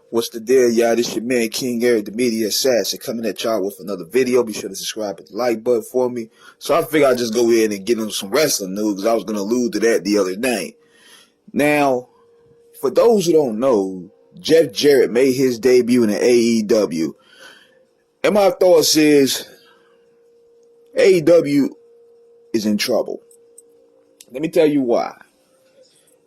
What's the deal, y'all? This your man, King Eric, the media assassin, coming at y'all with another video. Be sure to subscribe and the like button for me. So I figured I'd just go in and get into some wrestling news because I was going to allude to that the other night. Now, for those who don't know, Jeff Jarrett made his debut in the AEW. And my thoughts is, AEW is in trouble. Let me tell you why.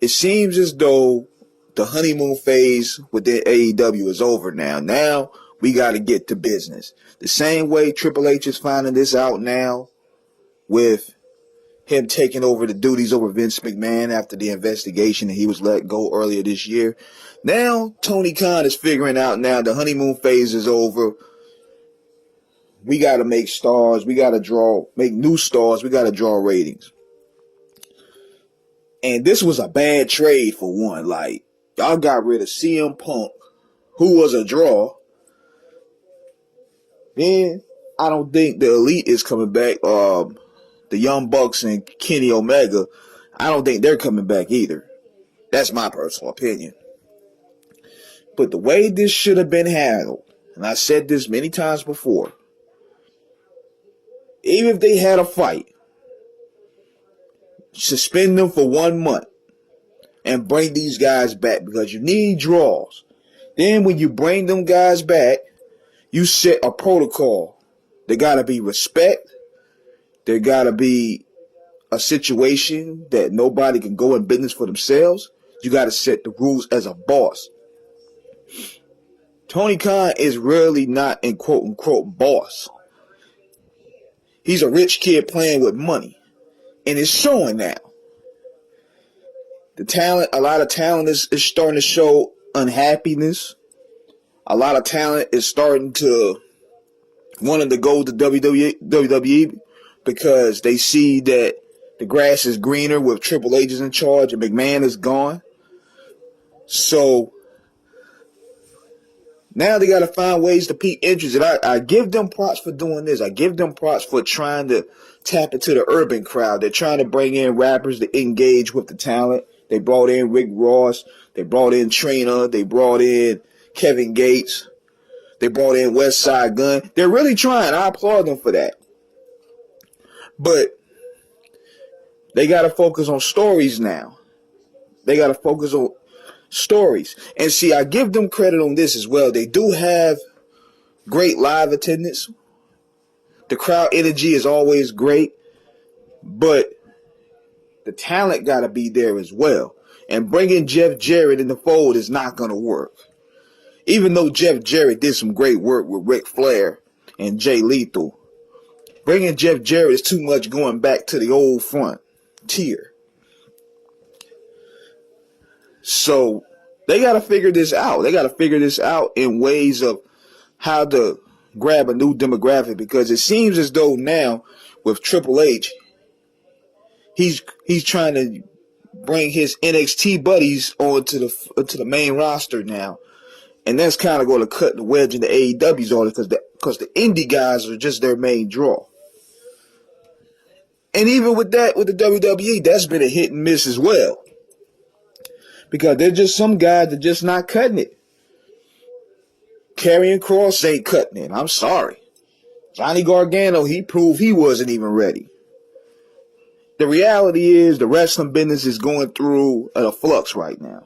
It seems as though the honeymoon phase within AEW is over now. Now we got to get to business. The same way Triple H is finding this out now with him taking over the duties over Vince McMahon after the investigation and he was let go earlier this year. Now Tony Khan is figuring out now the honeymoon phase is over. We got to make stars. We got to make new stars. We got to draw ratings. And this was a bad trade for one. Like, y'all got rid of CM Punk, who was a draw. Then I don't think the Elite is coming back. The Young Bucks and Kenny Omega, I don't think they're coming back either. That's my personal opinion. But the way this should have been handled, and I said this many times before, even if they had a fight, suspend them for 1 month and bring these guys back because you need draws. Then when you bring them guys back, you set a protocol. There got to be respect. There got to be a situation that nobody can go in business for themselves. You got to set the rules as a boss. Tony Khan is really not a quote-unquote boss. He's a rich kid playing with money. And it's showing now. A lot of talent is starting to show unhappiness. A lot of talent is starting to wanting to go to WWE because they see that the grass is greener with Triple H is in charge and McMahon is gone. So now they got to find ways to pique interest. And I give them props for doing this. I give them props for trying to tap into the urban crowd. They're trying to bring in rappers to engage with the talent. They brought in Rick Ross. They brought in Trina. They brought in Kevin Gates. They brought in West Side Gun. They're really trying. I applaud them for that. But they got to focus on stories now. They got to focus on stories. And see, I give them credit on this as well. They do have great live attendance. The crowd energy is always great, but the talent got to be there as well. And bringing Jeff Jarrett in the fold is not going to work. Even though Jeff Jarrett did some great work with Ric Flair and Jay Lethal, bringing Jeff Jarrett is too much going back to the old front tier. So they got to figure this out. They got to figure this out in ways of how to grab a new demographic, because it seems as though now with Triple H, he's trying to bring his NXT buddies onto the main roster now, and that's kind of going to cut the wedge in the AEW's on it because the indie guys are just their main draw. And even with that, with the WWE, that's been a hit and miss as well, because there's just some guys that just not cutting it. Karrion Kross ain't cutting it. I'm sorry. Johnny Gargano, he proved he wasn't even ready. The reality is the wrestling business is going through a flux right now.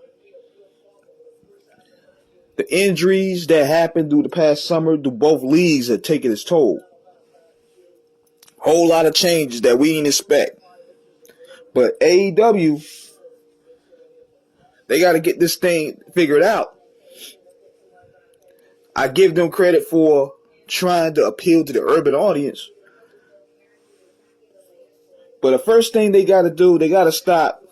The injuries that happened through the past summer through both leagues have taken its toll. Whole lot of changes that we didn't expect. But AEW, they got to get this thing figured out. I give them credit for trying to appeal to the urban audience. But the first thing they got to do, they got to stop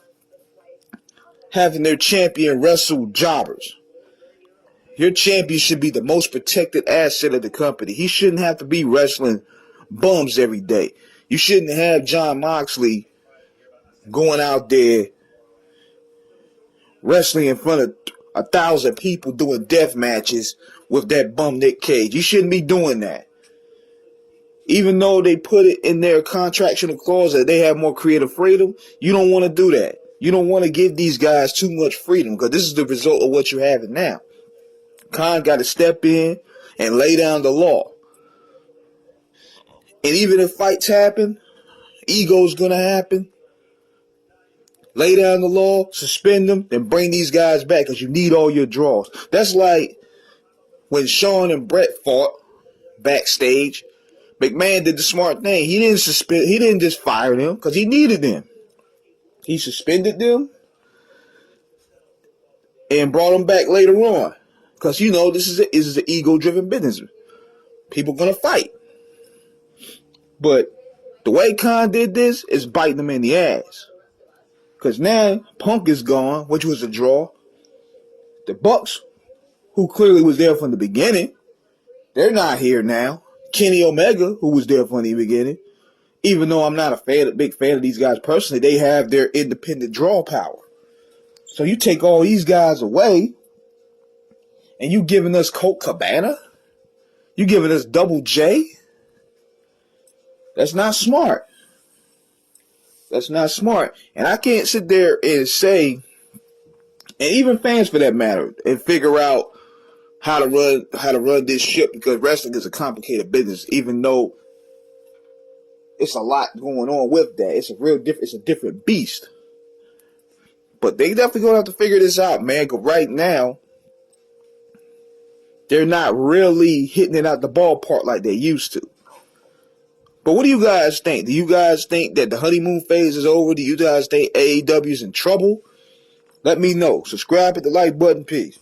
having their champion wrestle jobbers. Your champion should be the most protected asset of the company. He shouldn't have to be wrestling bums every day. You shouldn't have Jon Moxley going out there wrestling in front of 1,000 people doing death matches with that bum Nick Cage. You shouldn't be doing that. Even though they put it in their contractual clause that they have more creative freedom, you don't want to do that. You don't want to give these guys too much freedom, because this is the result of what you're having now. Khan got to step in and lay down the law. And even if fights happen, ego's going to happen. Lay down the law, suspend them, then bring these guys back because you need all your draws. That's like when Shawn and Brett fought backstage. McMahon did the smart thing. He didn't just fire them because he needed them. He suspended them and brought them back later on. Because, this is an ego-driven business. People going to fight. But the way Khan did this is biting them in the ass. Because now Punk is gone, which was a draw. The Bucks, who clearly was there from the beginning, they're not here now. Kenny Omega, who was there from the beginning, even though I'm not a big fan of these guys personally, they have their independent draw power. So you take all these guys away, and you giving us Colt Cabana? You giving us Double J? That's not smart. That's not smart. And I can't sit there and say, and even fans for that matter, and figure out how to run this ship, because wrestling is a complicated business, even though it's a lot going on with that. It's a different beast. But they definitely gonna have to figure this out, man. Because right now, they're not really hitting it out the ballpark like they used to. But what do you guys think? Do you guys think that the honeymoon phase is over? Do you guys think AEW is in trouble? Let me know. Subscribe, hit the like button. Peace.